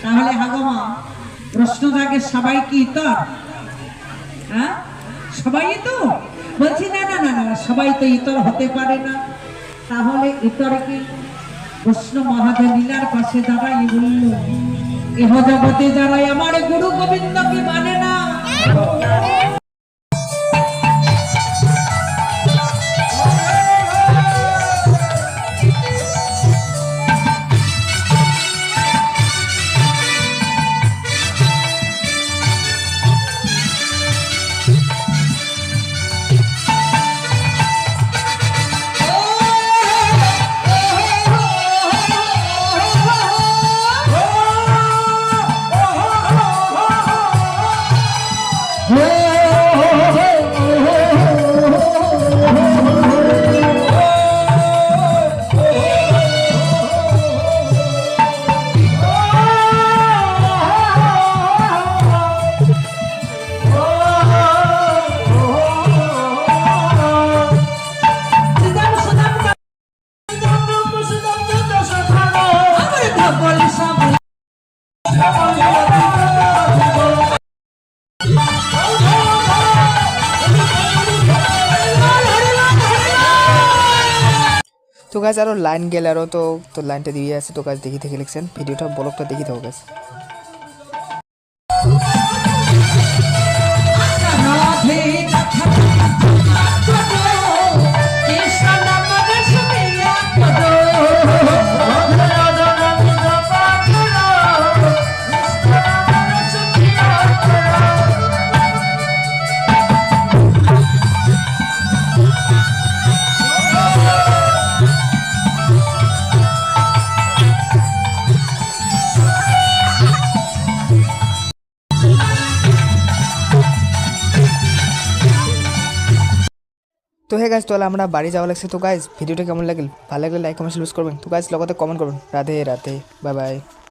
তাহলে হাগমা প্রশ্ন জাগে সবাই কি ইতর? হ্যাঁ, সবাই তো বলছি না না না না, সবাই তো ইতর হতে পারে না। তাহলে ইতর কি? কৃষ্ণ মহাদেব লীলার পাশে দাঁড়াই বলল, এহ জগতে যারাই আমার গুরু গোবিন্দকে মানে না, তো গাছ আরও লাইন গেলে আরও তো লাইনটা দিয়ে আছে। তো গাছ দেখি থেকে লিখছেন ভিডিওটা ব্লগটা দেখি থাকো গাছ। তো হে গাইজ, তাহলে আমরা বাড়ি যাওয়া লাগছে। তো গাইজ ভিডিওটা কেমন লাগল, ভালো লাগলে লাইক কমেন্ট ইউজ করবেন। তো গাইজ লগতে কমেন্ট করবেন। Radhe Radhe, bye bye.